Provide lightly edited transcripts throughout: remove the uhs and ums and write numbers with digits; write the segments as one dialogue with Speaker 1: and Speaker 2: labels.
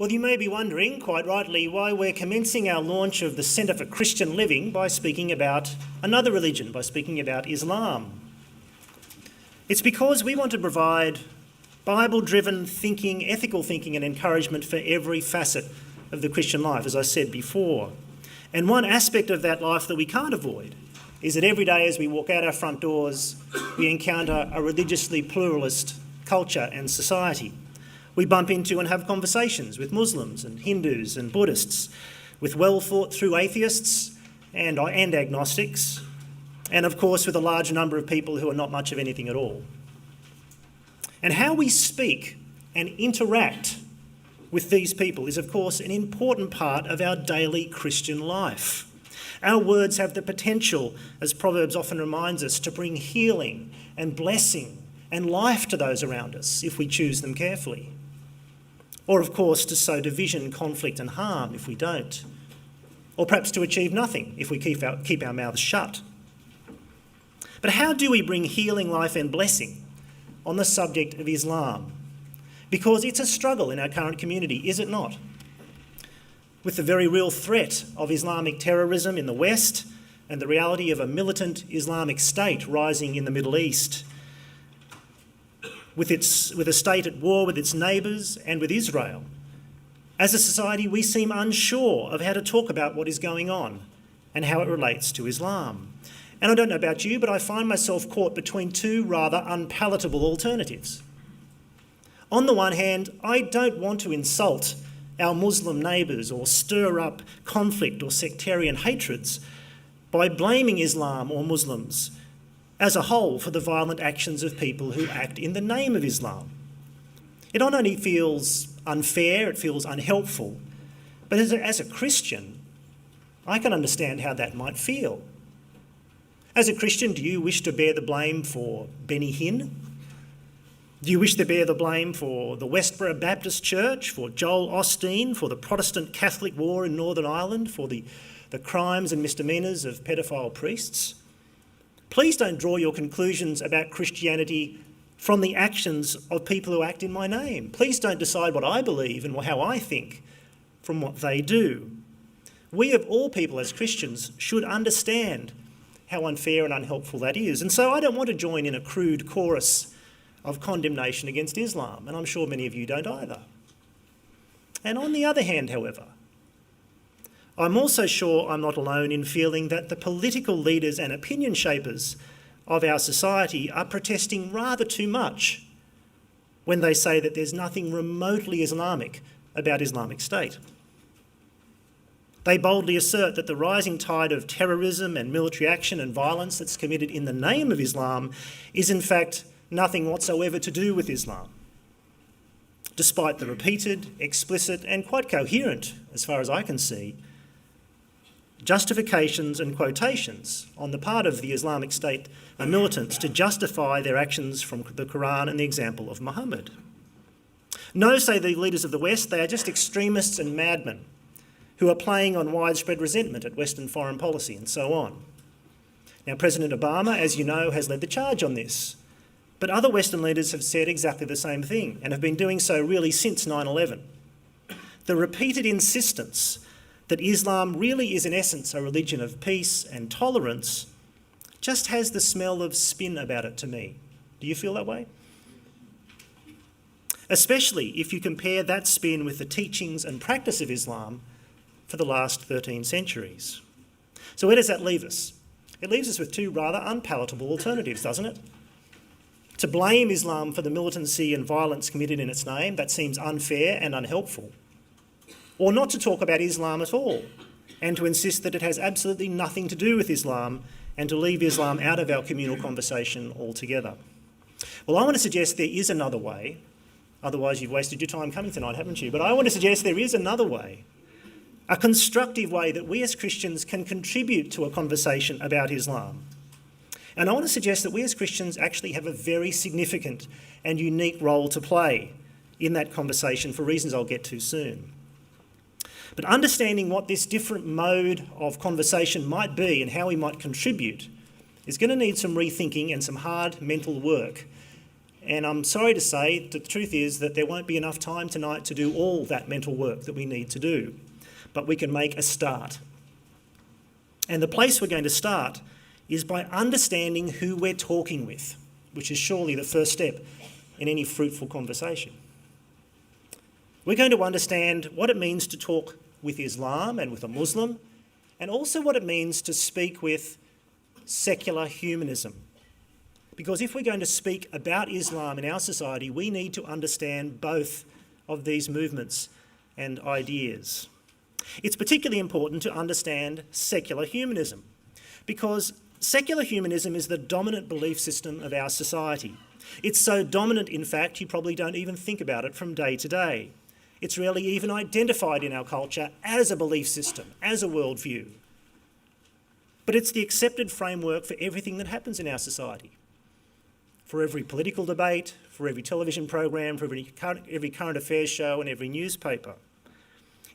Speaker 1: Well, you may be wondering, quite rightly, why we're commencing our launch of the Centre for Christian Living by speaking about another religion, by speaking about Islam. It's because we want to provide Bible-driven thinking, ethical thinking and encouragement for every facet of the Christian life, as I said before. And one aspect of that life that we can't avoid is that every day as we walk out our front doors, we encounter a religiously pluralist culture and society. We bump into and have conversations with Muslims and Hindus and Buddhists, with well-thought-through atheists and agnostics, and of course with a large number of people who are not much of anything at all. And how we speak and interact with these people is of course an important part of our daily Christian life. Our words have the potential, as Proverbs often reminds us, to bring healing and blessing and life to those around us if we choose them carefully. Or of course to sow division, conflict and harm if we don't. Or perhaps to achieve nothing if we keep our mouths shut. But how do we bring healing, life and blessing on the subject of Islam? Because it's a struggle in our current community, is it not? With the very real threat of Islamic terrorism in the West and the reality of a militant Islamic state rising in the Middle East, with a state at war with its neighbours and with Israel. As a society, we seem unsure of how to talk about what is going on and how it relates to Islam. And I don't know about you, but I find myself caught between two rather unpalatable alternatives. On the one hand, I don't want to insult our Muslim neighbours or stir up conflict or sectarian hatreds by blaming Islam or Muslims as a whole for the violent actions of people who act in the name of Islam. It not only feels unfair, it feels unhelpful, but as a Christian, I can understand how that might feel. As a Christian, do you wish to bear the blame for Benny Hinn? Do you wish to bear the blame for the Westboro Baptist Church, for Joel Osteen, for the Protestant Catholic war in Northern Ireland, for the crimes and misdemeanours of pedophile priests? Please don't draw your conclusions about Christianity from the actions of people who act in my name. Please don't decide what I believe and how I think from what they do. We of all people as Christians should understand how unfair and unhelpful that is. And so I don't want to join in a crude chorus of condemnation against Islam, and I'm sure many of you don't either. And on the other hand, however, I'm also sure I'm not alone in feeling that the political leaders and opinion shapers of our society are protesting rather too much when they say that there's nothing remotely Islamic about Islamic State. They boldly assert that the rising tide of terrorism and military action and violence that's committed in the name of Islam is in fact nothing whatsoever to do with Islam, despite the repeated, explicit and quite coherent, as far as I can see, justifications and quotations on the part of the Islamic State militants to justify their actions from the Quran and the example of Muhammad. No, say the leaders of the West, they are just extremists and madmen who are playing on widespread resentment at Western foreign policy and so on. Now, President Obama, as you know, has led the charge on this, but other Western leaders have said exactly the same thing and have been doing so really since 9/11. The repeated insistence that Islam really is in essence a religion of peace and tolerance just has the smell of spin about it to me. Do you feel that way? Especially if you compare that spin with the teachings and practice of Islam for the last 13 centuries. So where does that leave us? It leaves us with two rather unpalatable alternatives, doesn't it? To blame Islam for the militancy and violence committed in its name, that seems unfair and unhelpful. Or not to talk about Islam at all, and to insist that it has absolutely nothing to do with Islam, and to leave Islam out of our communal conversation altogether. Well, I want to suggest there is another way. Otherwise, you've wasted your time coming tonight, haven't you? But I want to suggest there is another way, a constructive way that we as Christians can contribute to a conversation about Islam. And I want to suggest that we as Christians actually have a very significant and unique role to play in that conversation for reasons I'll get to soon. But understanding what this different mode of conversation might be and how we might contribute is going to need some rethinking and some hard mental work And I'm sorry to say, the truth is that there won't be enough time tonight to do all that mental work that we need to do. But we can make a start. And the place we're going to start is by understanding who we're talking with, which is surely the first step in any fruitful conversation. We're going to understand what it means to talk with Islam and with a Muslim, and also what it means to speak with secular humanism. Because if we're going to speak about Islam in our society, we need to understand both of these movements and ideas. It's particularly important to understand secular humanism, because secular humanism is the dominant belief system of our society. It's so dominant, in fact, you probably don't even think about it from day to day. It's rarely even identified in our culture as a belief system, as a worldview. But it's the accepted framework for everything that happens in our society. For every political debate, for every television program, for every current affairs show and every newspaper.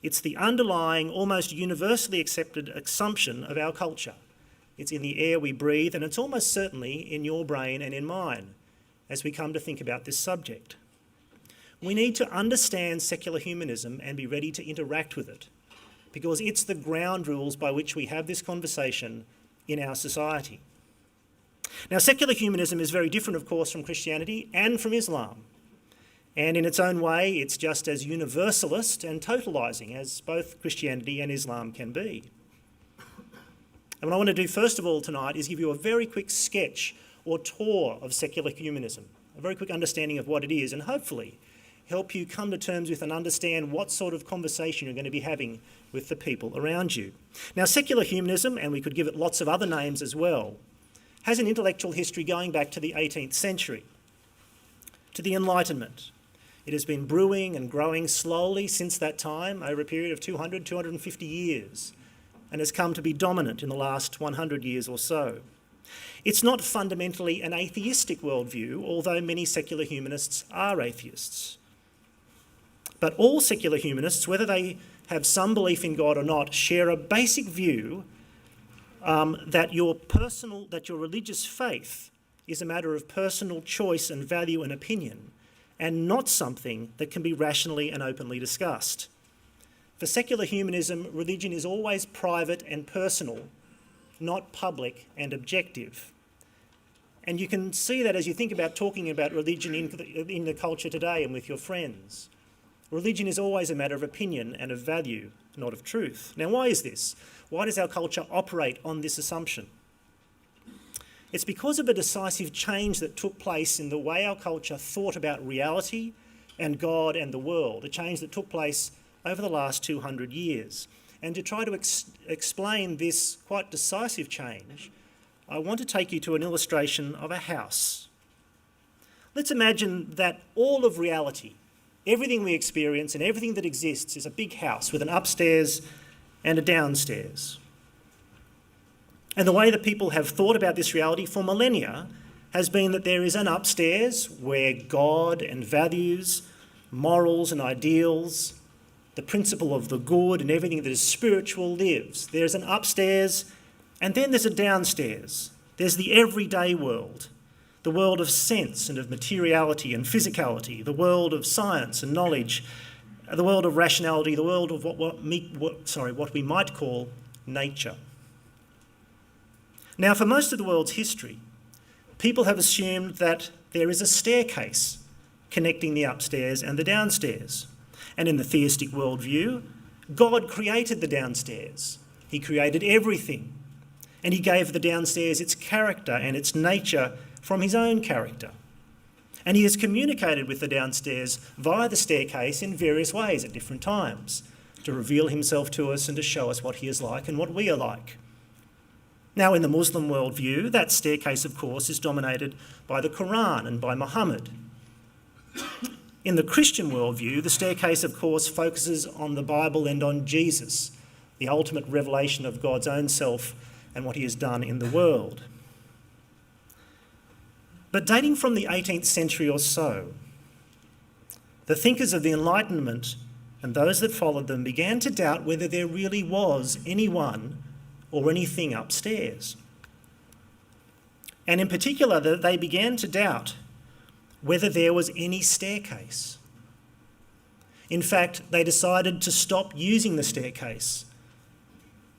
Speaker 1: It's the underlying, almost universally accepted assumption of our culture. It's in the air we breathe, and it's almost certainly in your brain and in mine as we come to think about this subject. We need to understand secular humanism and be ready to interact with it, because it's the ground rules by which we have this conversation in our society. Now, secular humanism is very different, of course, from Christianity and from Islam. And in its own way, it's just as universalist and totalising as both Christianity and Islam can be. And what I want to do first of all tonight is give you a very quick sketch or tour of secular humanism, a very quick understanding of what it is, and hopefully help you come to terms with and understand what sort of conversation you're going to be having with the people around you. Now, secular humanism, and we could give it lots of other names as well, has an intellectual history going back to the 18th century, to the Enlightenment. It has been brewing and growing slowly since that time over a period of 200, 250 years, and has come to be dominant in the last 100 years or so. It's not fundamentally an atheistic worldview, although many secular humanists are atheists. But all secular humanists, whether they have some belief in God or not, share a basic view that your religious faith is a matter of personal choice and value and opinion, and not something that can be rationally and openly discussed. For secular humanism, religion is always private and personal, not public and objective. And you can see that as you think about talking about religion in the culture today and with your friends. Religion is always a matter of opinion and of value, not of truth. Now, why is this? Why does our culture operate on this assumption? It's because of a decisive change that took place in the way our culture thought about reality and God and the world, a change that took place over the last 200 years. And to try to explain this quite decisive change, I want to take you to an illustration of a house. Let's imagine that all of reality, everything we experience and everything that exists, is a big house with an upstairs and a downstairs. And the way that people have thought about this reality for millennia has been that there is an upstairs where God and values, morals and ideals, the principle of the good and everything that is spiritual lives. There's an upstairs, and then there's a downstairs. There's the everyday world, the world of sense and of materiality and physicality, the world of science and knowledge, the world of rationality, the world of what we might call nature. Now, for most of the world's history, people have assumed that there is a staircase connecting the upstairs and the downstairs. And in the theistic worldview, God created the downstairs. He created everything. And he gave the downstairs its character and its nature from his own character. And he has communicated with the downstairs via the staircase in various ways at different times, to reveal himself to us and to show us what he is like and what we are like. Now, in the Muslim worldview, that staircase, of course, is dominated by the Quran and by Muhammad. In the Christian worldview, the staircase, of course, focuses on the Bible and on Jesus, the ultimate revelation of God's own self and what he has done in the world. But dating from the 18th century or so, the thinkers of the Enlightenment and those that followed them began to doubt whether there really was anyone or anything upstairs. And in particular, they began to doubt whether there was any staircase. In fact, they decided to stop using the staircase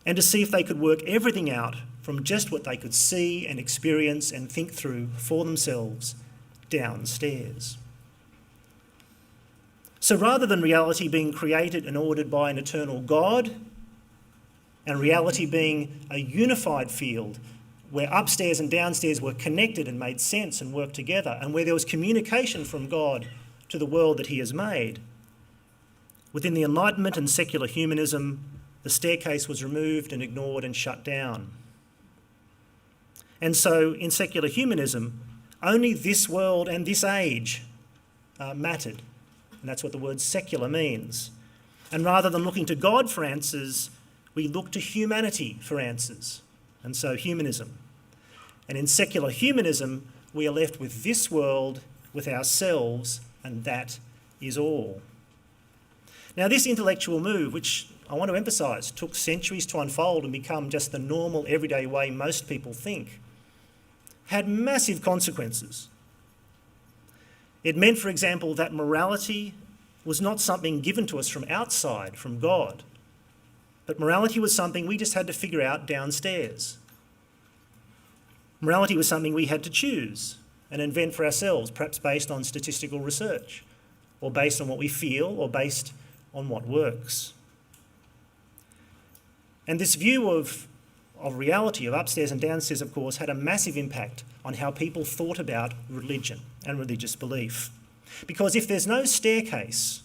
Speaker 1: and to see if they could work everything out from just what they could see and experience and think through for themselves downstairs. So rather than reality being created and ordered by an eternal God, and reality being a unified field where upstairs and downstairs were connected and made sense and worked together, and where there was communication from God to the world that he has made, within the Enlightenment and secular humanism, the staircase was removed and ignored and shut down. And so in secular humanism, only this world and this age mattered. And that's what the word secular means. And rather than looking to God for answers, we look to humanity for answers. And so humanism. And in secular humanism, we are left with this world, with ourselves, and that is all. Now, this intellectual move, which I want to emphasise, took centuries to unfold and become just the normal, everyday way most people think, had massive consequences. It meant, for example, that morality was not something given to us from outside, from God, but morality was something we just had to figure out downstairs. Morality was something we had to choose and invent for ourselves, perhaps based on statistical research, or based on what we feel, or based on what works. And this view of reality, of upstairs and downstairs, of course, had a massive impact on how people thought about religion and religious belief. Because if there's no staircase,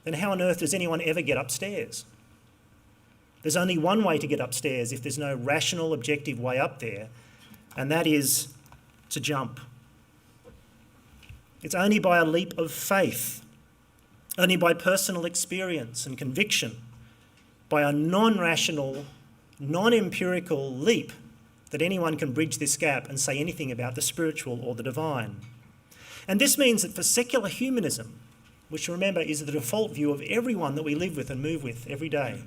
Speaker 1: then how on earth does anyone ever get upstairs? There's only one way to get upstairs if there's no rational, objective way up there, and that is to jump. It's only by a leap of faith, only by personal experience and conviction, by a non-rational, non-empirical leap that anyone can bridge this gap and say anything about the spiritual or the divine. And this means that for secular humanism, which remember is the default view of everyone that we live with and move with every day,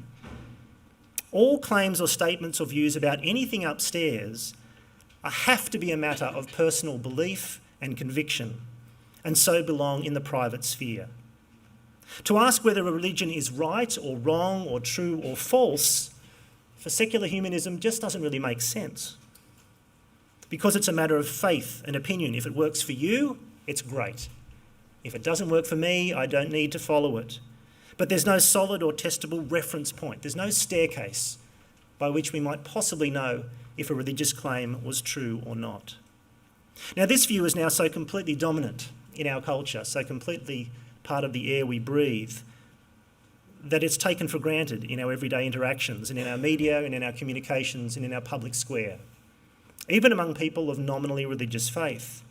Speaker 1: all claims or statements or views about anything upstairs have to be a matter of personal belief and conviction, and so belong in the private sphere. To ask whether a religion is right or wrong or true or false, for secular humanism, just doesn't really make sense. Because it's a matter of faith and opinion. If it works for you, it's great. If it doesn't work for me, I don't need to follow it. But there's no solid or testable reference point. There's no staircase by which we might possibly know if a religious claim was true or not. Now, this view is now so completely dominant in our culture, so completely part of the air we breathe, that it's taken for granted in our everyday interactions and in our media and in our communications and in our public square, even among people of nominally religious faith.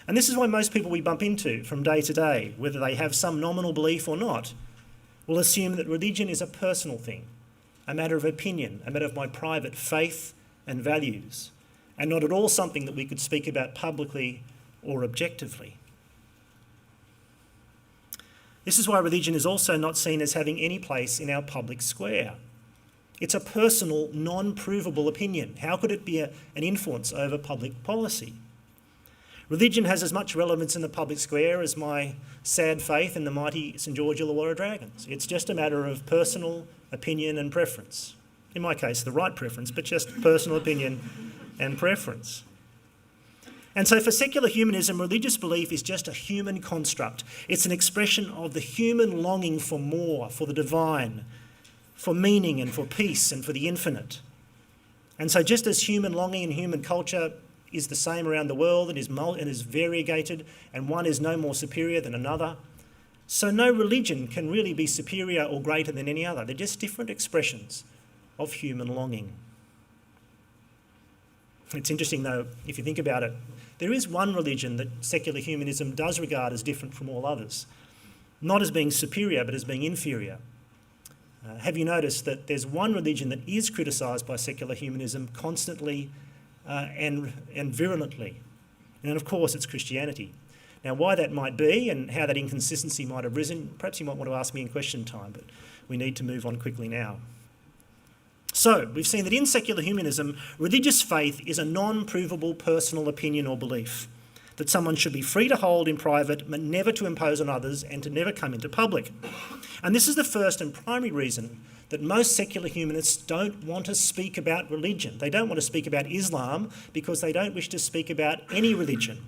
Speaker 1: And this is why most people we bump into from day to day, whether they have some nominal belief or not, will assume that religion is a personal thing, a matter of opinion, a matter of my private faith and values, and not at all something that we could speak about publicly or objectively. This is why religion is also not seen as having any place in our public square. It's a personal, non-provable opinion. How could it be an influence over public policy? Religion has as much relevance in the public square as my sad faith in the mighty St George Illawarra Dragons. It's just a matter of personal opinion and preference. In my case, the right preference, but just personal opinion and preference. And so for secular humanism, religious belief is just a human construct. It's an expression of the human longing for more, for the divine, for meaning and for peace and for the infinite. And so just as human longing and human culture is the same around the world and is variegated, and one is no more superior than another, so no religion can really be superior or greater than any other. They're just different expressions of human longing. It's interesting, though, if you think about it, there is one religion that secular humanism does regard as different from all others, not as being superior, but as being inferior. Have you noticed that there's one religion that is criticised by secular humanism constantly and virulently? And of course, it's Christianity. Now, why that might be and how that inconsistency might have risen, perhaps you might want to ask me in question time, but we need to move on quickly now. So, we've seen that in secular humanism, religious faith is a non-provable personal opinion or belief. that someone should be free to hold in private but never to impose on others and to never come into public. And this is the first and primary reason that most secular humanists don't want to speak about religion. They don't want to speak about Islam because they don't wish to speak about any religion.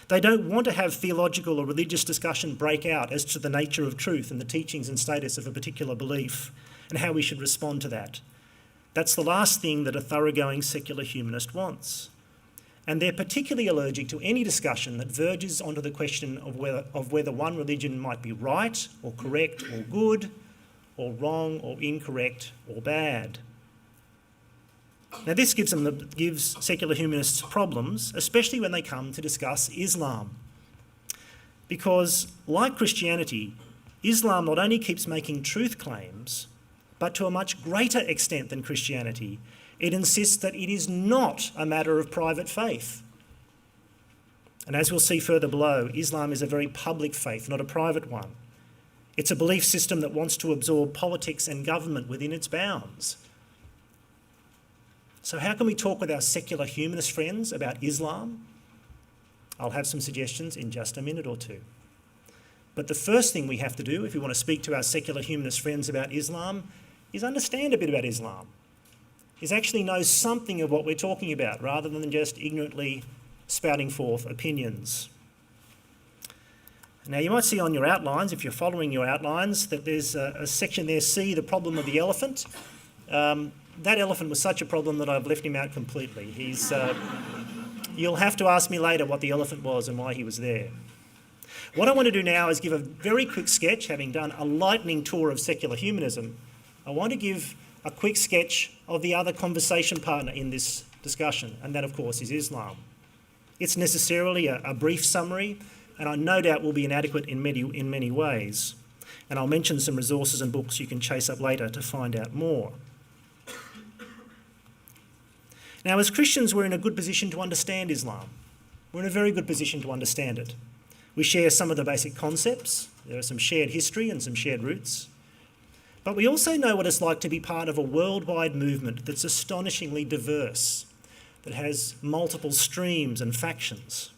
Speaker 1: They don't want to have theological or religious discussion break out as to the nature of truth and the teachings and status of a particular belief and how we should respond to that. That's the last thing that a thoroughgoing secular humanist wants. And they're particularly allergic to any discussion that verges onto the question of whether one religion might be right or correct or good or wrong or incorrect or bad. Now this gives secular humanists problems, especially when they come to discuss Islam. Because, like Christianity, Islam not only keeps making truth claims, but to a much greater extent than Christianity, it insists that it is not a matter of private faith. And as we'll see further below, Islam is a very public faith, not a private one. It's a belief system that wants to absorb politics and government within its bounds. So how can we talk with our secular humanist friends about Islam? I'll have some suggestions in just a minute or two. But the first thing we have to do if we want to speak to our secular humanist friends about Islam is understand a bit about Islam. Is actually know something of what we're talking about rather than just ignorantly spouting forth opinions. Now you might see on your outlines, if you're following your outlines, that there's a section there, C, the problem of the elephant. That elephant was such a problem that I've left him out completely. You'll have to ask me later what the elephant was and why he was there. What I want to do now is give a very quick sketch, having done a lightning tour of secular humanism. I want to give a quick sketch of the other conversation partner in this discussion, and that, of course, is Islam. It's necessarily a brief summary, and I no doubt will be inadequate in many ways. And I'll mention some resources and books you can chase up later to find out more. Now, as Christians, we're in a good position to understand Islam. We're in a very good position to understand it. We share some of the basic concepts. There are some shared history and some shared roots. But we also know what it's like to be part of a worldwide movement that's astonishingly diverse, that has multiple streams and factions.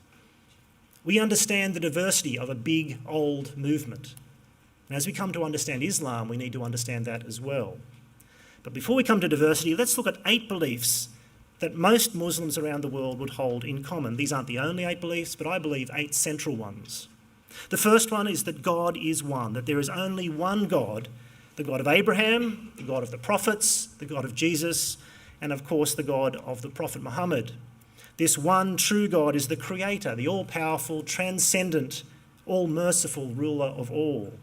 Speaker 1: We understand the diversity of a big, old movement. And as we come to understand Islam, we need to understand that as well. But before we come to diversity, let's look at 8 beliefs that most Muslims around the world would hold in common. These aren't the only 8 beliefs, but I believe 8 central ones. The first one is that God is one, that there is only one God, the God of Abraham, the God of the prophets, the God of Jesus, and of course the God of the Prophet Muhammad. This one true God is the creator, the all-powerful, transcendent, all-merciful ruler of all.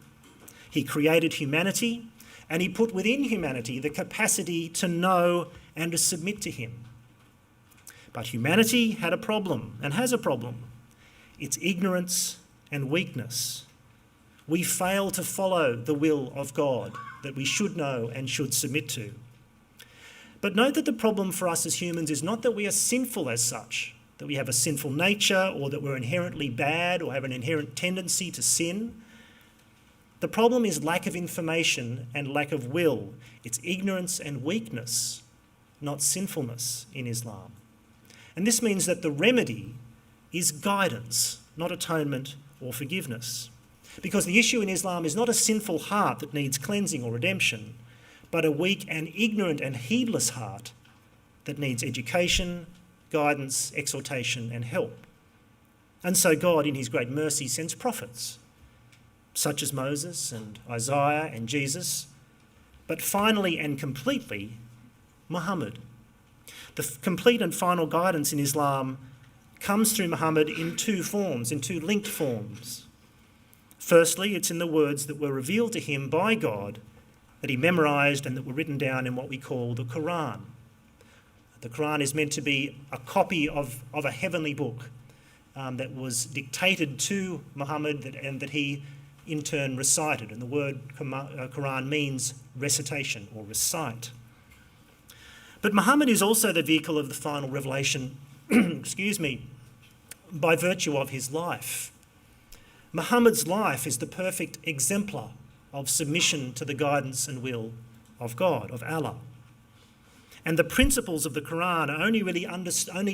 Speaker 1: He created humanity, and he put within humanity the capacity to know and to submit to him. But humanity had a problem, and has a problem. It's ignorance and weakness. We fail to follow the will of God that we should know and should submit to. But note that the problem for us as humans is not that we are sinful as such, that we have a sinful nature or that we're inherently bad or have an inherent tendency to sin. The problem is lack of information and lack of will. It's ignorance and weakness, not sinfulness in Islam. And this means that the remedy is guidance, not atonement or forgiveness. Because the issue in Islam is not a sinful heart that needs cleansing or redemption, but a weak and ignorant and heedless heart that needs education, guidance, exhortation and help. And so God, in his great mercy, sends prophets, such as Moses and Isaiah and Jesus, but finally and completely, Muhammad. The complete and final guidance in Islam comes through Muhammad in 2 forms, in 2 linked forms. Firstly, it's in the words that were revealed to him by God, that he memorised and that were written down in what we call the Quran. The Quran is meant to be a copy of a heavenly book that was dictated to Muhammad and that he in turn recited. And the word Quran means recitation or recite. But Muhammad is also the vehicle of the final revelation, by virtue of his life. Muhammad's life is the perfect exemplar of submission to the guidance and will of God, of Allah. And the principles of the Quran are only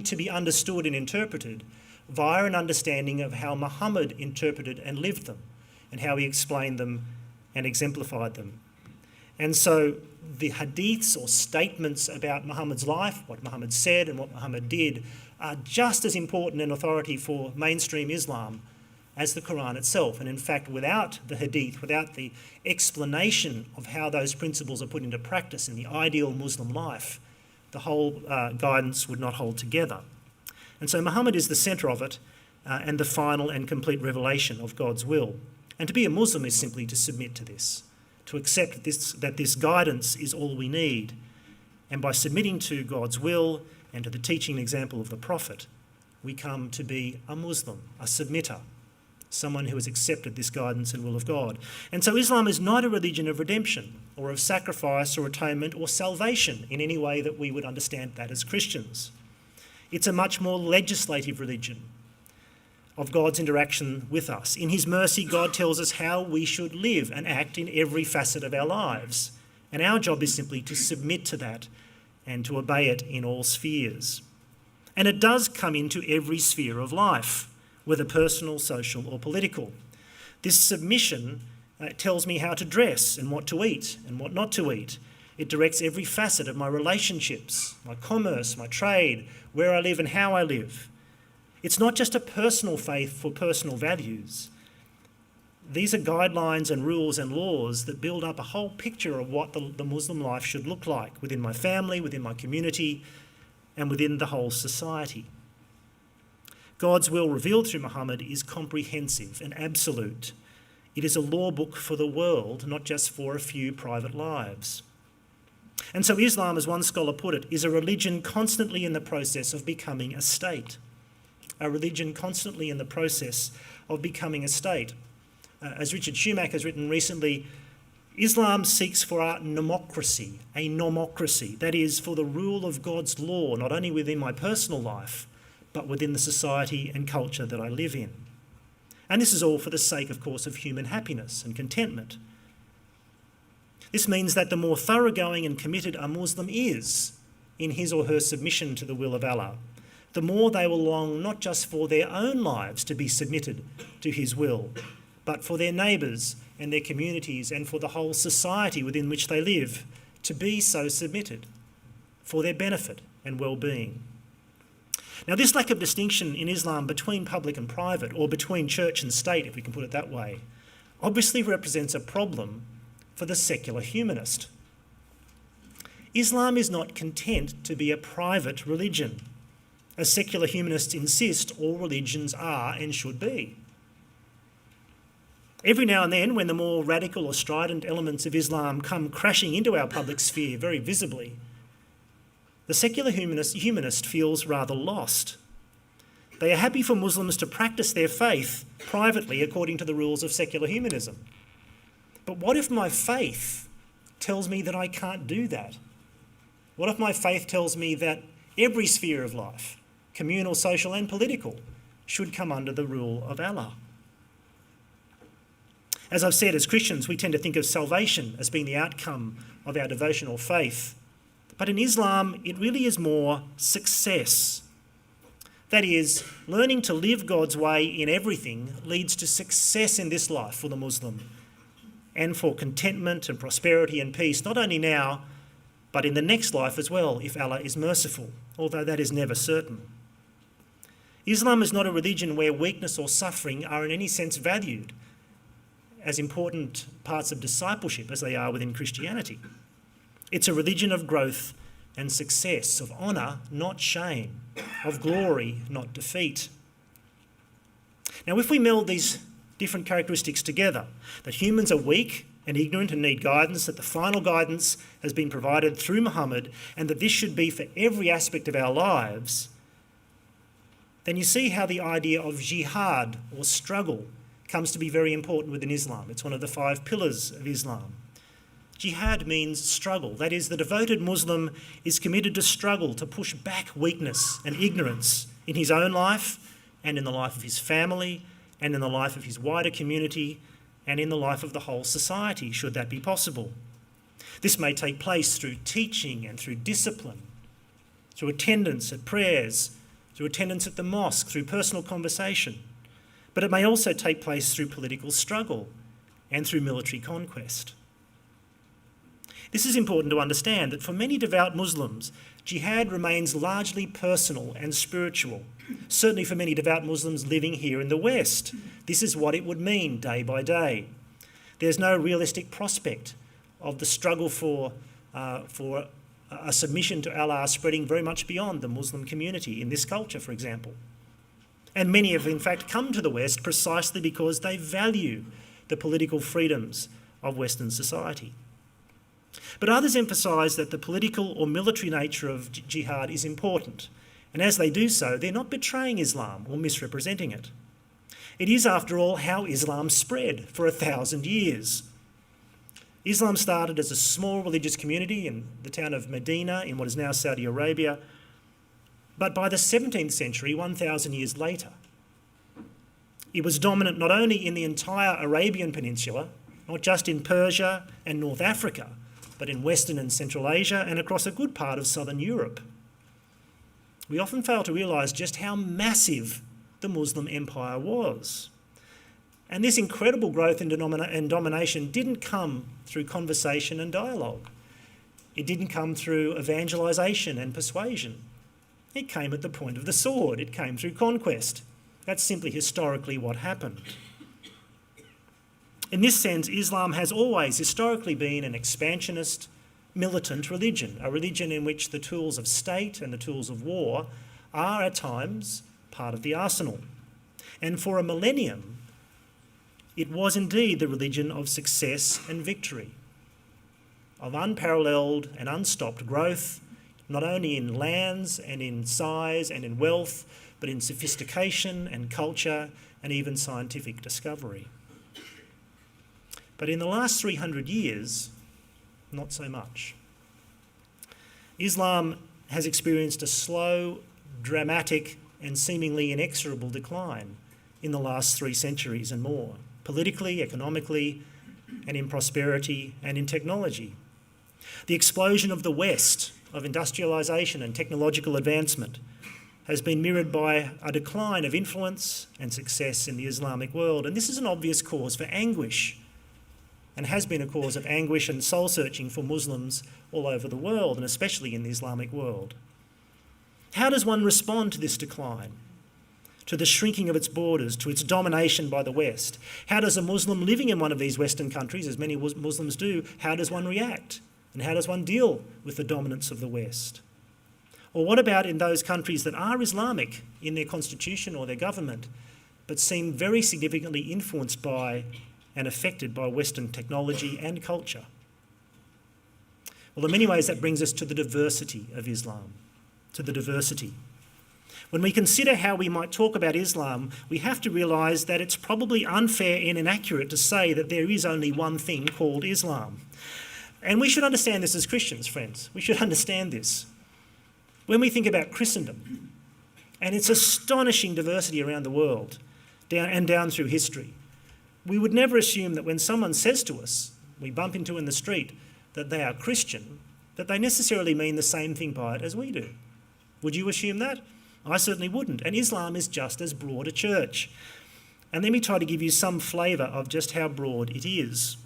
Speaker 1: to be understood and interpreted via an understanding of how Muhammad interpreted and lived them, and how he explained them and exemplified them. And so the hadiths or statements about Muhammad's life, what Muhammad said and what Muhammad did, are just as important an authority for mainstream Islam as the Quran itself. And in fact, without the hadith, without the explanation of how those principles are put into practice in the ideal Muslim life, the whole guidance would not hold together. And so Muhammad is the centre of it and the final and complete revelation of God's will. And to be a Muslim is simply to submit to this, to accept that this guidance is all we need. And by submitting to God's will and to the teaching and example of the Prophet, we come to be a Muslim, a submitter, someone who has accepted this guidance and will of God. And so Islam is not a religion of redemption or of sacrifice or atonement or salvation in any way that we would understand that as Christians. It's a much more legislative religion of God's interaction with us. In his mercy, God tells us how we should live and act in every facet of our lives. And our job is simply to submit to that and to obey it in all spheres. And it does come into every sphere of life, whether personal, social or political. This submission tells me how to dress and what to eat and what not to eat. It directs every facet of my relationships, my commerce, my trade, where I live and how I live. It's not just a personal faith for personal values. These are guidelines and rules and laws that build up a whole picture of what the Muslim life should look like within my family, within my community, and within the whole society. God's will revealed through Muhammad is comprehensive and absolute. It is a law book for the world, not just for a few private lives. And so Islam, as one scholar put it, is a religion constantly in the process of becoming a state. A religion constantly in the process of becoming a state. As Richard Schumacher has written recently, Islam seeks for a nomocracy, that is, for the rule of God's law, not only within my personal life, but within the society and culture that I live in. And this is all for the sake, of course, of human happiness and contentment. This means that the more thoroughgoing and committed a Muslim is in his or her submission to the will of Allah, the more they will long not just for their own lives to be submitted to his will, but for their neighbours and their communities and for the whole society within which they live to be so submitted for their benefit and well-being. Now, this lack of distinction in Islam between public and private, or between church and state, if we can put it that way, obviously represents a problem for the secular humanist. Islam is not content to be a private religion, as secular humanists insist all religions are and should be. Every now and then, when the more radical or strident elements of Islam come crashing into our public sphere very visibly, the secular humanist feels rather lost. They are happy for Muslims to practice their faith privately according to the rules of secular humanism. But what if my faith tells me that I can't do that? What if my faith tells me that every sphere of life, communal, social and political, should come under the rule of Allah? As I've said, as Christians, we tend to think of salvation as being the outcome of our devotional faith. But in Islam, it really is more success. That is, learning to live God's way in everything leads to success in this life for the Muslim, and for contentment and prosperity and peace, not only now, but in the next life as well, if Allah is merciful, although that is never certain. Islam is not a religion where weakness or suffering are in any sense valued as important parts of discipleship as they are within Christianity. It's a religion of growth and success, of honour, not shame, of glory, not defeat. Now, if we meld these different characteristics together, that humans are weak and ignorant and need guidance, that the final guidance has been provided through Muhammad, and that this should be for every aspect of our lives, then you see how the idea of jihad, or struggle, comes to be very important within Islam. It's one of the 5 pillars of Islam. Jihad means struggle. That is, the devoted Muslim is committed to struggle, to push back weakness and ignorance in his own life and in the life of his family and in the life of his wider community and in the life of the whole society, should that be possible. This may take place through teaching and through discipline, through attendance at prayers, through attendance at the mosque, through personal conversation. But it may also take place through political struggle and through military conquest. This is important to understand, that for many devout Muslims, jihad remains largely personal and spiritual. Certainly for many devout Muslims living here in the West, this is what it would mean day by day. There's no realistic prospect of the struggle for a submission to Allah spreading very much beyond the Muslim community in this culture, for example. And many have in fact come to the West precisely because they value the political freedoms of Western society. But others emphasise that the political or military nature of jihad is important, and as they do so, they're not betraying Islam or misrepresenting it. It is, after all, how Islam spread for 1,000 years. Islam started as a small religious community in the town of Medina in what is now Saudi Arabia, but by the 17th century, 1,000 years later, it was dominant not only in the entire Arabian Peninsula, not just in Persia and North Africa, but in Western and Central Asia and across a good part of Southern Europe. We often fail to realise just how massive the Muslim empire was. And this incredible growth and domination didn't come through conversation and dialogue. It didn't come through evangelisation and persuasion. It came at the point of the sword. It came through conquest. That's simply historically what happened. In this sense, Islam has always historically been an expansionist, militant religion, a religion in which the tools of state and the tools of war are at times part of the arsenal. And for a millennium, it was indeed the religion of success and victory, of unparalleled and unstopped growth, not only in lands and in size and in wealth, but in sophistication and culture and even scientific discovery. But in the last 300 years, not so much. Islam has experienced a slow, dramatic and seemingly inexorable decline in the last 3 centuries and more, politically, economically, and in prosperity and in technology. The explosion of the West, of industrialisation and technological advancement, has been mirrored by a decline of influence and success in the Islamic world, and this is an obvious cause for anguish, and has been a cause of anguish and soul-searching for Muslims all over the world, and especially in the Islamic world. How does one respond to this decline, to the shrinking of its borders, to its domination by the West? How does a Muslim living in one of these Western countries, as many Muslims do, how does one react? And how does one deal with the dominance of the West? Or what about in those countries that are Islamic in their constitution or their government, but seem very significantly influenced by and affected by Western technology and culture? Well, in many ways that brings us to the diversity of Islam, to the diversity. When we consider how we might talk about Islam, we have to realise that it's probably unfair and inaccurate to say that there is only one thing called Islam. And we should understand this as Christians, friends. We should understand this. When we think about Christendom and its astonishing diversity around the world down through history, we would never assume that when someone says to us, we bump into in the street, that they are Christian, that they necessarily mean the same thing by it as we do. Would you assume that? I certainly wouldn't. And Islam is just as broad a church. And let me try to give you some flavour of just how broad it is.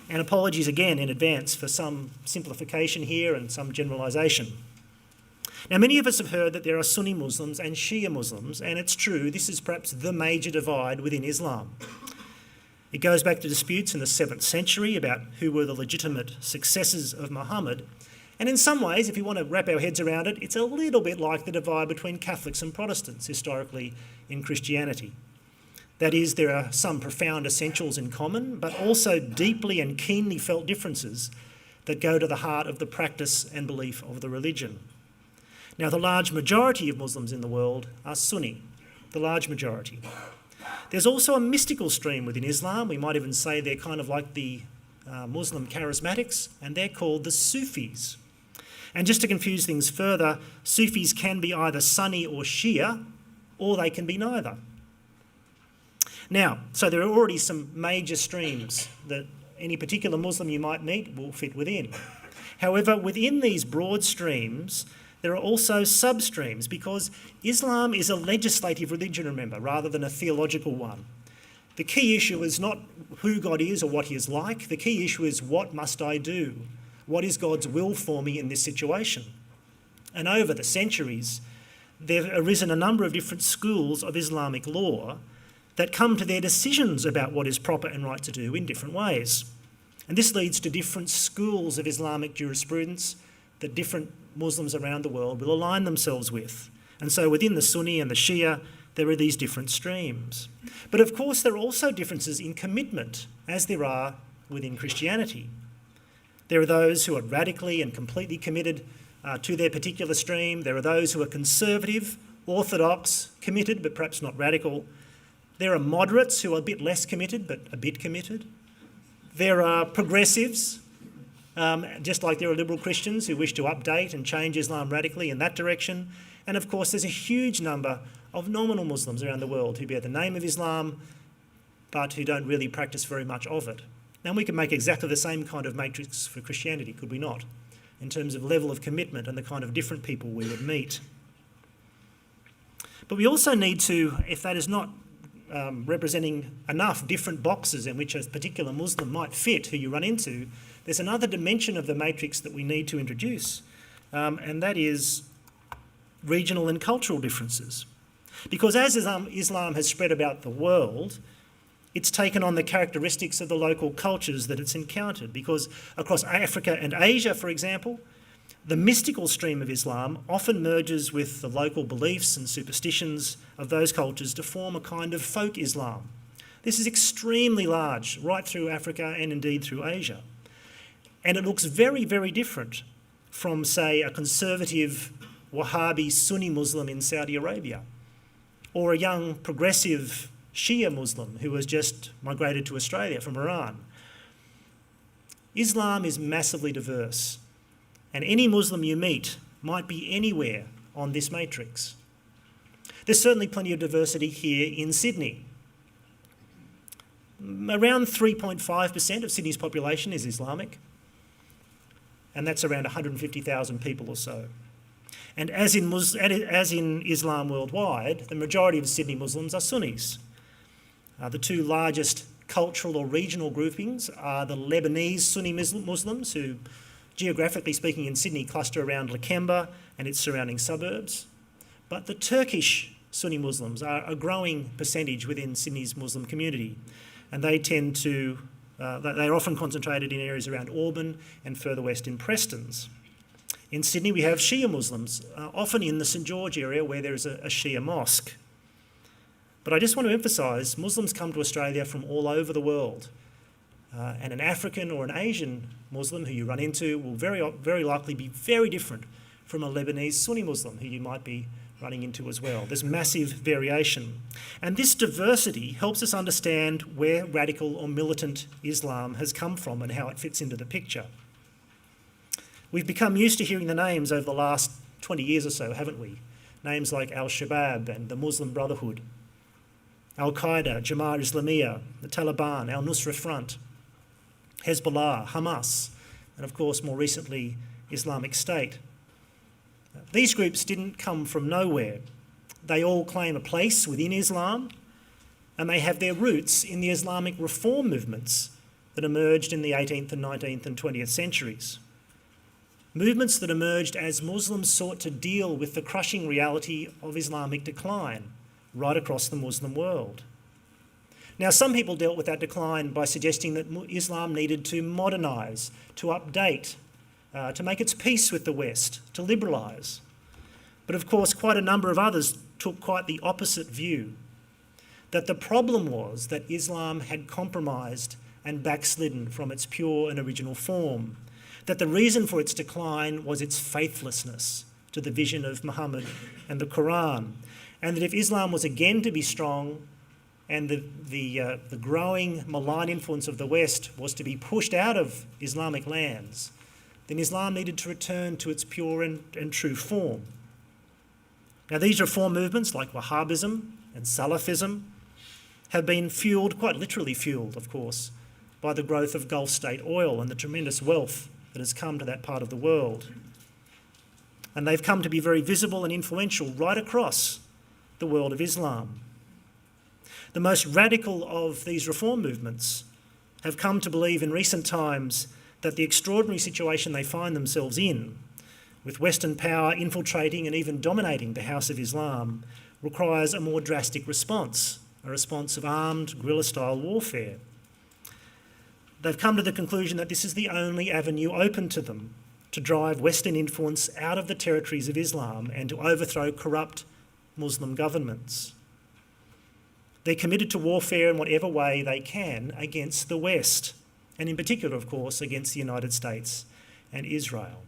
Speaker 1: And apologies again in advance for some simplification here and some generalisation. Now, many of us have heard that there are Sunni Muslims and Shia Muslims, and it's true, this is perhaps the major divide within Islam. It goes back to disputes in the 7th century about who were the legitimate successors of Muhammad. And in some ways, if you want to wrap our heads around it, it's a little bit like the divide between Catholics and Protestants historically in Christianity. That is, there are some profound essentials in common, but also deeply and keenly felt differences that go to the heart of the practice and belief of the religion. Now, the large majority of Muslims in the world are Sunni, the large majority. There's also a mystical stream within Islam. We might even say they're kind of like the Muslim charismatics, and they're called the Sufis. And just to confuse things further, Sufis can be either Sunni or Shia, or they can be neither. Now, so there are already some major streams that any particular Muslim you might meet will fit within. However, within these broad streams, there are also substreams, because Islam is a legislative religion, remember, rather than a theological one. The key issue is not who God is or what he is like. The key issue is, what must I do? What is God's will for me in this situation? And over the centuries, there have arisen a number of different schools of Islamic law that come to their decisions about what is proper and right to do in different ways. And this leads to different schools of Islamic jurisprudence that different Muslims around the world will align themselves with. And so within the Sunni and the Shia, there are these different streams. But of course, there are also differences in commitment, as there are within Christianity. There are those who are radically and completely committed to their particular stream. There are those who are conservative, orthodox, committed, but perhaps not radical. There are moderates who are a bit less committed, but a bit committed. There are progressives, just like there are liberal Christians who wish to update and change Islam radically in that direction. And of course, there's a huge number of nominal Muslims around the world who bear the name of Islam, but who don't really practice very much of it. Now, we can make exactly the same kind of matrix for Christianity, could we not? In terms of level of commitment and the kind of different people we would meet. But we also need to, if that is not representing enough different boxes in which a particular Muslim might fit who you run into, there's another dimension of the matrix that we need to introduce, and that is regional and cultural differences. Because as Islam has spread about the world, it's taken on the characteristics of the local cultures that it's encountered. Because across Africa and Asia, for example, the mystical stream of Islam often merges with the local beliefs and superstitions of those cultures to form a kind of folk Islam. This is extremely large, right through Africa and indeed through Asia. And it looks very, very different from, say, a conservative Wahhabi Sunni Muslim in Saudi Arabia, or a young progressive Shia Muslim who has just migrated to Australia from Iran. Islam is massively diverse, and any Muslim you meet might be anywhere on this matrix. There's certainly plenty of diversity here in Sydney. Around 3.5% of Sydney's population is Islamic, and that's around 150,000 people or so. And as in Islam worldwide, the majority of Sydney Muslims are Sunnis. The two largest cultural or regional groupings are the Lebanese Sunni Muslims, who, geographically speaking, in Sydney cluster around Lakemba and its surrounding suburbs. But the Turkish Sunni Muslims are a growing percentage within Sydney's Muslim community, and they tend to, they're often concentrated in areas around Auburn and further west in Prestons. In Sydney, we have Shia Muslims, often in the St George area where there is a Shia mosque. But I just want to emphasise, Muslims come to Australia from all over the world. And an African or an Asian Muslim who you run into will very likely be very different from a Lebanese Sunni Muslim who you might be running into as well. There's massive variation. And this diversity helps us understand where radical or militant Islam has come from and how it fits into the picture. We've become used to hearing the names over the last 20 years or so, haven't we? Names like Al-Shabaab and the Muslim Brotherhood, Al-Qaeda, Jamaat Islamiyah, the Taliban, Al-Nusra Front, Hezbollah, Hamas, and of course more recently Islamic State. These groups didn't come from nowhere. They all claim a place within Islam, and they have their roots in the Islamic reform movements that emerged in the 18th and 19th and 20th centuries. Movements that emerged as Muslims sought to deal with the crushing reality of Islamic decline right across the Muslim world. Now, some people dealt with that decline by suggesting that Islam needed to modernise, to update, to make its peace with the West, to liberalise. But of course, quite a number of others took quite the opposite view, that the problem was that Islam had compromised and backslidden from its pure and original form, that the reason for its decline was its faithlessness to the vision of Muhammad and the Quran, and that if Islam was again to be strong and the growing malign influence of the West was to be pushed out of Islamic lands, then Islam needed to return to its pure and true form. Now, these reform movements, like Wahhabism and Salafism, have been fuelled, quite literally fuelled, of course, by the growth of Gulf state oil and the tremendous wealth that has come to that part of the world. and they've come to be very visible and influential right across the world of Islam. The most radical of these reform movements have come to believe in recent times that the extraordinary situation they find themselves in, with Western power infiltrating and even dominating the House of Islam, requires a more drastic response, a response of armed, guerrilla-style warfare. They've come to the conclusion that this is the only avenue open to them to drive Western influence out of the territories of Islam and to overthrow corrupt Muslim governments. They're committed to warfare in whatever way they can against the West, and in particular, of course, against the United States and Israel.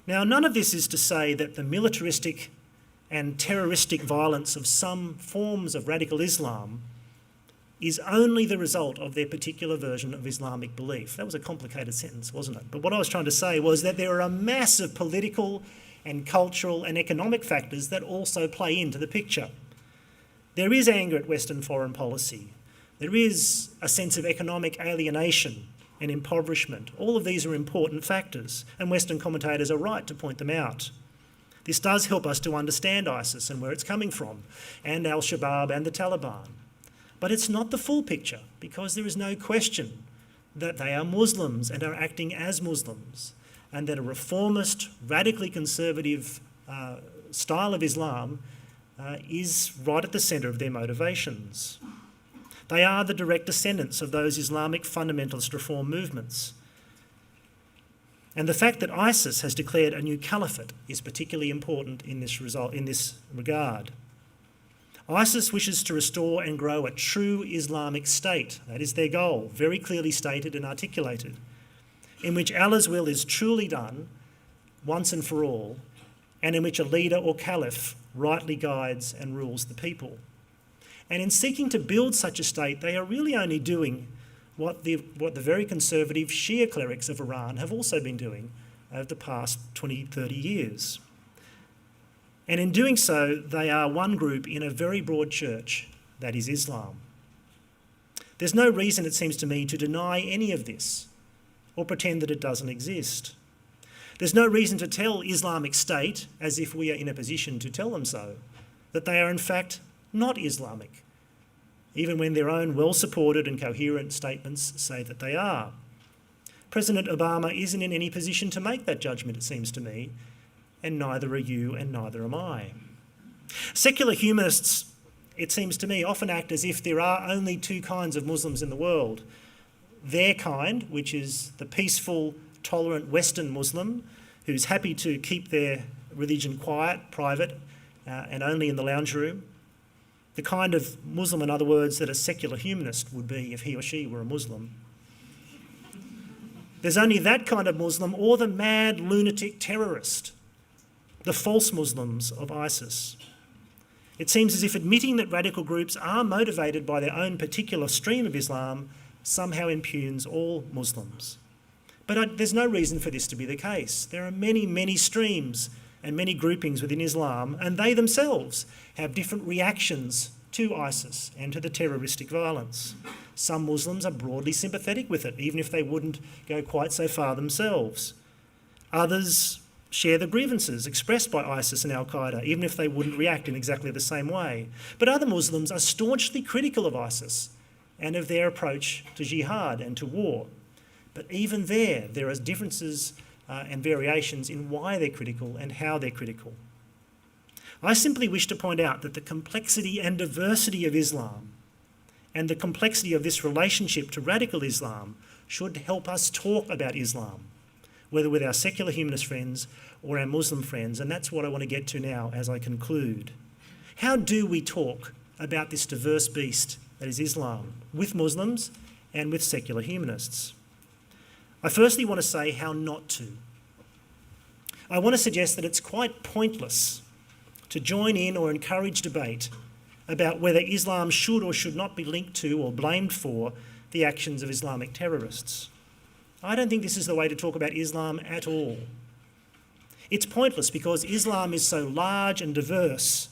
Speaker 1: Now, none of this is to say that the militaristic and terroristic violence of some forms of radical Islam is only the result of their particular version of Islamic belief. That was a complicated sentence, wasn't it? But what I was trying to say was that there are a mass of political and cultural and economic factors that also play into the picture. There is anger at Western foreign policy. There is a sense of economic alienation and impoverishment. All of these are important factors, and Western commentators are right to point them out. This does help us to understand ISIS and where it's coming from, and Al-Shabaab and the Taliban. But it's not the full picture, because there is no question that they are Muslims and are acting as Muslims, and that a reformist, radically conservative style of Islam is right at the centre of their motivations. They are the direct descendants of those Islamic fundamentalist reform movements. And the fact that ISIS has declared a new caliphate is particularly important in this regard. ISIS wishes to restore and grow a true Islamic state. That is their goal, very clearly stated and articulated, in which Allah's will is truly done once and for all, and in which a leader or caliph rightly guides and rules the people. And in seeking to build such a state, they are really only doing what the very conservative Shia clerics of Iran have also been doing over the past 20, 30 years. And in doing so, they are one group in a very broad church, that is Islam. There's no reason, it seems to me, to deny any of this or pretend that it doesn't exist. There's no reason to tell Islamic State, as if we are in a position to tell them so, that they are in fact not Islamic, even when their own well-supported and coherent statements say that they are. President Obama isn't in any position to make that judgment, it seems to me, and neither are you and neither am I. Secular humanists, it seems to me, often act as if there are only two kinds of Muslims in the world. Their kind, which is the peaceful, tolerant Western Muslim who's happy to keep their religion quiet, private, and only in the lounge room. The kind of Muslim, in other words, that a secular humanist would be if he or she were a Muslim. There's only that kind of Muslim or the mad lunatic terrorist, the false Muslims of ISIS. It seems as if admitting that radical groups are motivated by their own particular stream of Islam somehow impugns all Muslims. But there's no reason for this to be the case. There are many, many streams and many groupings within Islam, and they themselves have different reactions to ISIS and to the terroristic violence. Some Muslims are broadly sympathetic with it, even if they wouldn't go quite so far themselves. Others share the grievances expressed by ISIS and Al-Qaeda, even if they wouldn't react in exactly the same way. But other Muslims are staunchly critical of ISIS and of their approach to jihad and to war. But even there are differences and variations in why they're critical and how they're critical. I simply wish to point out that the complexity and diversity of Islam and the complexity of this relationship to radical Islam should help us talk about Islam, whether with our secular humanist friends or our Muslim friends, and that's what I want to get to now as I conclude. How do we talk about this diverse beast that is Islam with Muslims and with secular humanists? I firstly want to say how not to. I want to suggest that it's quite pointless to join in or encourage debate about whether Islam should or should not be linked to or blamed for the actions of Islamic terrorists. I don't think this is the way to talk about Islam at all. It's pointless because Islam is so large and diverse,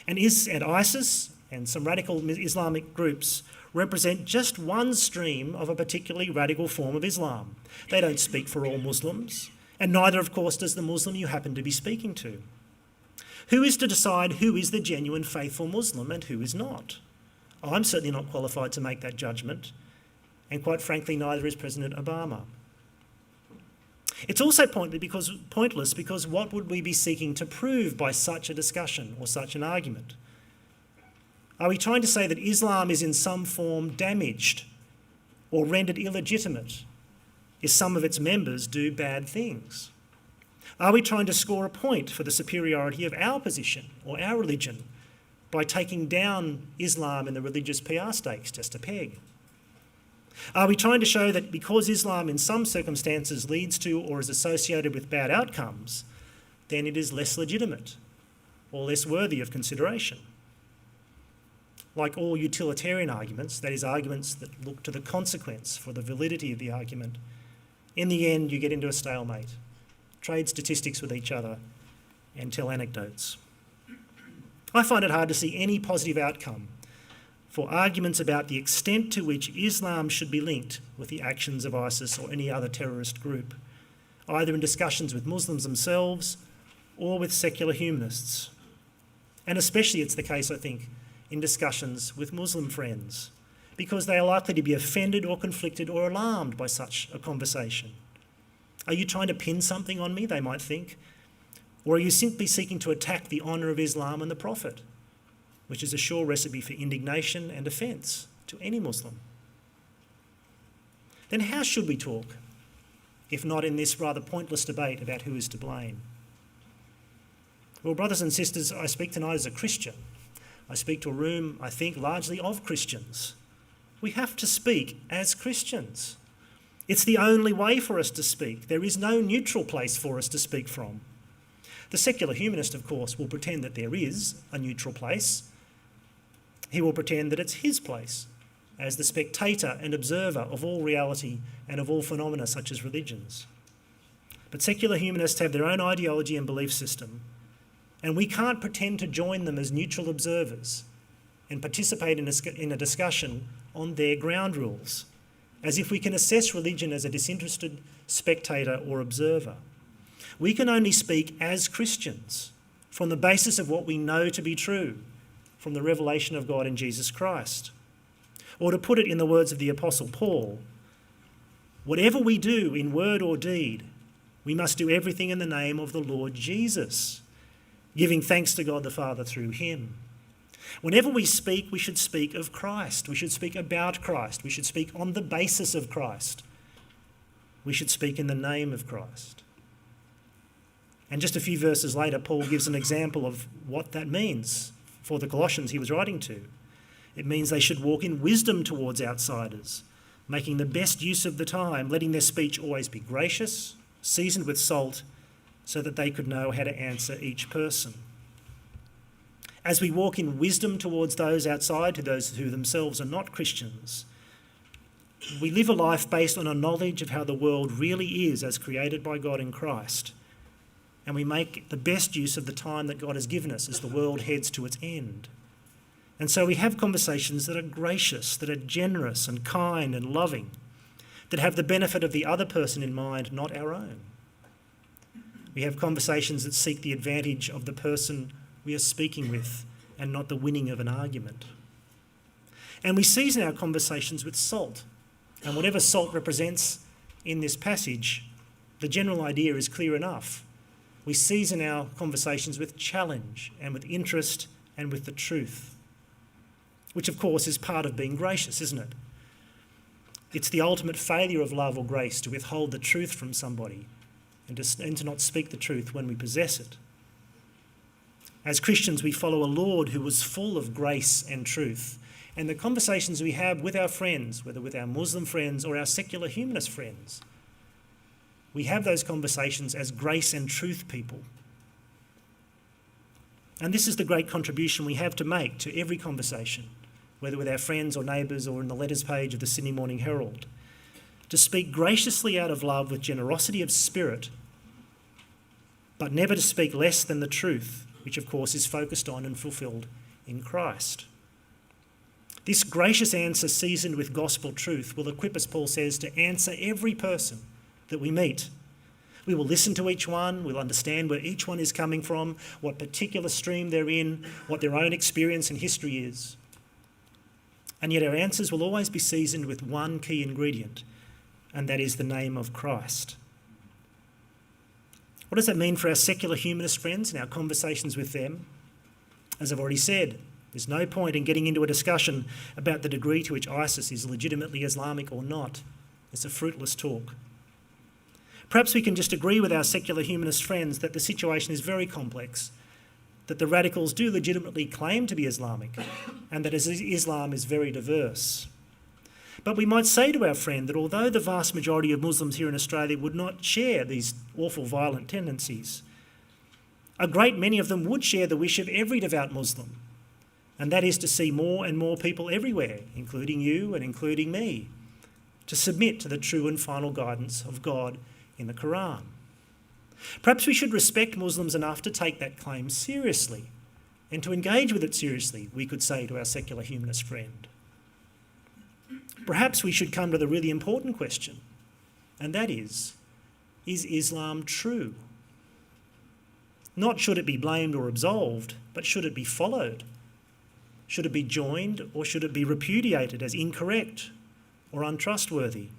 Speaker 1: and ISIS and some radical Islamic groups represent just one stream of a particularly radical form of Islam. They don't speak for all Muslims, And neither, of course, does the Muslim you happen to be speaking to. Who is to decide who is the genuine faithful Muslim and who is not? I'm certainly not qualified to make that judgment, and quite frankly, neither is President Obama. It's also pointless because what would we be seeking to prove by such a discussion or such an argument? Are we trying to say that Islam is in some form damaged or rendered illegitimate if some of its members do bad things? Are we trying to score a point for the superiority of our position or our religion by taking down Islam in the religious PR stakes just a peg? Are we trying to show that because Islam in some circumstances leads to or is associated with bad outcomes, then it is less legitimate or less worthy of consideration? Like all utilitarian arguments, that is, arguments that look to the consequence for the validity of the argument, in the end you get into a stalemate, trade statistics with each other and tell anecdotes. I find it hard to see any positive outcome for arguments about the extent to which Islam should be linked with the actions of ISIS or any other terrorist group, either in discussions with Muslims themselves or with secular humanists. And especially it's the case, I think, in discussions with Muslim friends, because they are likely to be offended or conflicted or alarmed by such a conversation. Are you trying to pin something on me, they might think? Or are you simply seeking to attack the honour of Islam and the Prophet, which is a sure recipe for indignation and offence to any Muslim? Then how should we talk, if not in this rather pointless debate about who is to blame? Well, brothers and sisters, I speak tonight as a Christian. I speak to a room, I think, largely of Christians. We have to speak as Christians. It's the only way for us to speak. There is no neutral place for us to speak from. The secular humanist, of course, will pretend that there is a neutral place. He will pretend that it's his place as the spectator and observer of all reality and of all phenomena such as religions. But secular humanists have their own ideology and belief system, and we can't pretend to join them as neutral observers and participate in a discussion on their ground rules, as if we can assess religion as a disinterested spectator or observer. We can only speak as Christians from the basis of what we know to be true, from the revelation of God in Jesus Christ. Or to put it in the words of the Apostle Paul, whatever we do in word or deed, we must do everything in the name of the Lord Jesus, giving thanks to God the Father through him. Whenever we speak, we should speak of Christ. We should speak about Christ. We should speak on the basis of Christ. We should speak in the name of Christ. And just a few verses later, Paul gives an example of what that means for the Colossians he was writing to. It means they should walk in wisdom towards outsiders, making the best use of the time, letting their speech always be gracious, seasoned with salt, so that they could know how to answer each person. As we walk in wisdom towards those outside, to those who themselves are not Christians, we live a life based on a knowledge of how the world really is as created by God in Christ, and we make the best use of the time that God has given us as the world heads to its end. And so we have conversations that are gracious, that are generous and kind and loving, that have the benefit of the other person in mind, not our own. We have conversations that seek the advantage of the person we are speaking with and not the winning of an argument. And we season our conversations with salt. And whatever salt represents in this passage, the general idea is clear enough. We season our conversations with challenge and with interest and with the truth, which of course is part of being gracious, isn't it? It's the ultimate failure of love or grace to withhold the truth from somebody and to not speak the truth when we possess it. As Christians, we follow a Lord who was full of grace and truth, and the conversations we have with our friends, whether with our Muslim friends or our secular humanist friends, we have those conversations as grace and truth people. And this is the great contribution we have to make to every conversation, whether with our friends or neighbours or in the letters page of the Sydney Morning Herald, to speak graciously out of love with generosity of spirit, but never to speak less than the truth, which of course is focused on and fulfilled in Christ. This gracious answer seasoned with gospel truth will equip us, Paul says, to answer every person that we meet, We will listen to each one, we'll understand where each one is coming from, what particular stream they're in, what their own experience and history is. And yet our answers will always be seasoned with one key ingredient, and that is the name of Christ. What does that mean for our secular humanist friends and our conversations with them? As I've already said, there's no point in getting into a discussion about the degree to which ISIS is legitimately Islamic or not. It's a fruitless talk. Perhaps we can just agree with our secular humanist friends that the situation is very complex, that the radicals do legitimately claim to be Islamic, and that Islam is very diverse. But we might say to our friend that although the vast majority of Muslims here in Australia would not share these awful violent tendencies, a great many of them would share the wish of every devout Muslim, and that is to see more and more people everywhere, including you and including me, to submit to the true and final guidance of God in the Quran. Perhaps we should respect Muslims enough to take that claim seriously and to engage with it seriously, we could say to our secular humanist friend. Perhaps we should come to the really important question, and that is Islam true? Not should it be blamed or absolved, but should it be followed? Should it be joined, or should it be repudiated as incorrect or untrustworthy?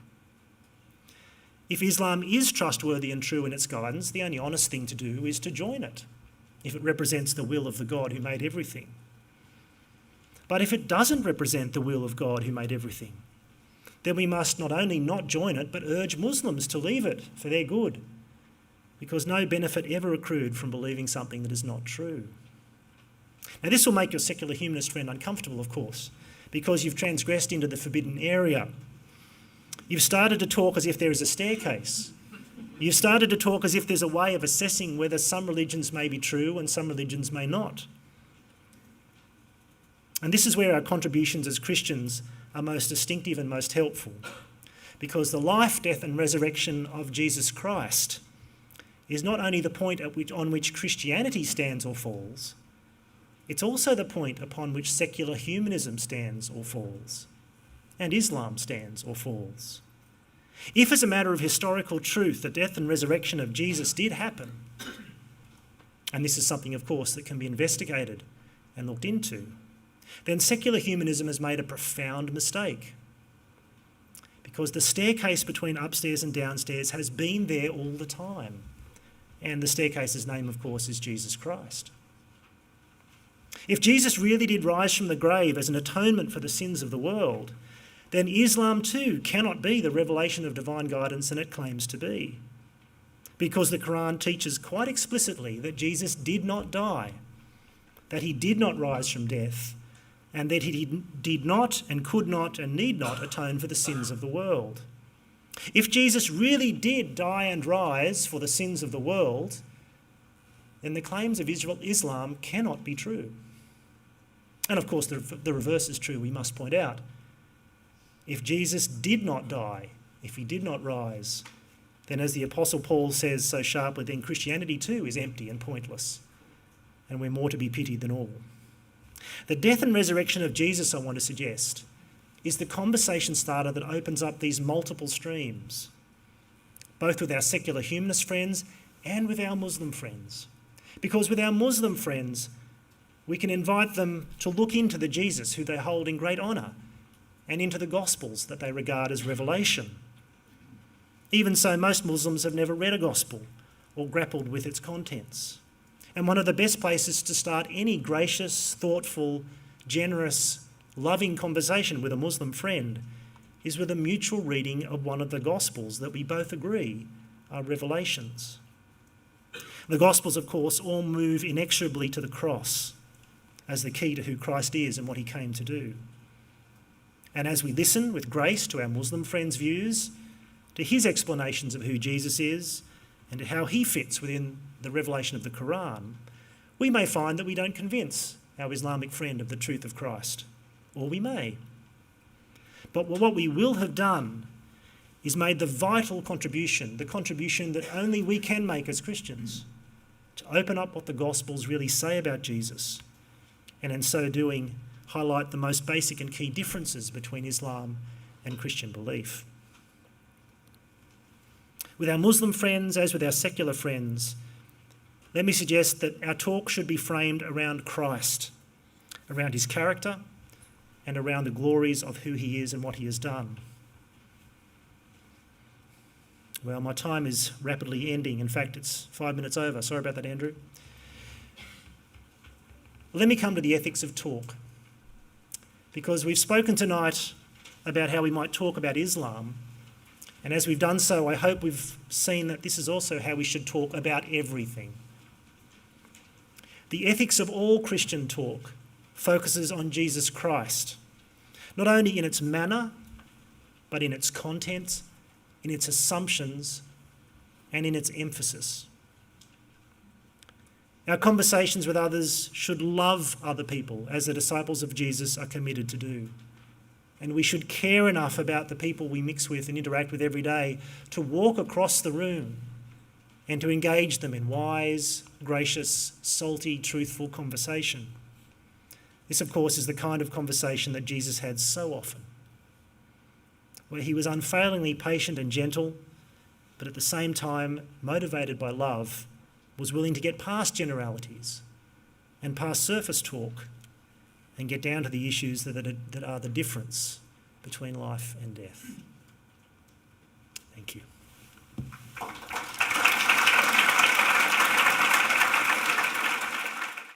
Speaker 1: If Islam is trustworthy and true in its guidance, the only honest thing to do is to join it, if it represents the will of the God who made everything. But if it doesn't represent the will of God who made everything, then we must not only not join it, but urge Muslims to leave it for their good, because no benefit ever accrued from believing something that is not true. Now, this will make your secular humanist friend uncomfortable, of course, because you've transgressed into the forbidden area. You've started to talk as if there is a staircase. You've started to talk as if there's a way of assessing whether some religions may be true and some religions may not. And this is where our contributions as Christians are most distinctive and most helpful, because the life, death and resurrection of Jesus Christ is not only the point on which Christianity stands or falls, it's also the point upon which secular humanism stands or falls, and Islam stands or falls. If, as a matter of historical truth, the death and resurrection of Jesus did happen, and this is something, of course, that can be investigated and looked into, then secular humanism has made a profound mistake, because the staircase between upstairs and downstairs has been there all the time, and the staircase's name, of course, is Jesus Christ. If Jesus really did rise from the grave as an atonement for the sins of the world, then Islam too cannot be the revelation of divine guidance that it claims to be, because the Quran teaches quite explicitly that Jesus did not die, that he did not rise from death, and that he did not and could not and need not atone for the sins of the world. If Jesus really did die and rise for the sins of the world, then the claims of Islam cannot be true. And of course the reverse is true, we must point out. If Jesus did not die, if he did not rise, then as the Apostle Paul says so sharply, then Christianity too is empty and pointless, and we're more to be pitied than all. The death and resurrection of Jesus, I want to suggest, is the conversation starter that opens up these multiple streams, both with our secular humanist friends and with our Muslim friends. Because with our Muslim friends, we can invite them to look into the Jesus who they hold in great honour and into the Gospels that they regard as revelation. Even so, most Muslims have never read a Gospel or grappled with its contents. And one of the best places to start any gracious, thoughtful, generous, loving conversation with a Muslim friend is with a mutual reading of one of the Gospels that we both agree are revelations. The Gospels, of course, all move inexorably to the cross as the key to who Christ is and what he came to do. And as we listen with grace to our Muslim friends' views, to his explanations of who Jesus is and to how he fits within the revelation of the Quran, we may find that we don't convince our Islamic friend of the truth of Christ, or we may. But what we will have done is made the vital contribution, the contribution that only we can make as Christians, to open up what the Gospels really say about Jesus, and in so doing, highlight the most basic and key differences between Islam and Christian belief. with our Muslim friends as with our secular friends, let me suggest that our talk should be framed around Christ, around his character, and around the glories of who he is and what he has done. Well, my time is rapidly ending. In fact, it's 5 minutes over. Sorry about that, Andrew. Let me come to the ethics of talk, because we've spoken tonight about how we might talk about Islam, and as we've done so, I hope we've seen that this is also how we should talk about everything. The ethics of all Christian talk focuses on Jesus Christ, not only in its manner, but in its content, in its assumptions, and in its emphasis. Our conversations with others should love other people, as the disciples of Jesus are committed to do. And we should care enough about the people we mix with and interact with every day to walk across the room and to engage them in wise, gracious, salty, truthful conversation. This, of course, is the kind of conversation that Jesus had so often, where he was unfailingly patient and gentle, but at the same time, motivated by love, was willing to get past generalities and past surface talk and get down to the issues that are the difference between life and death. Thank you.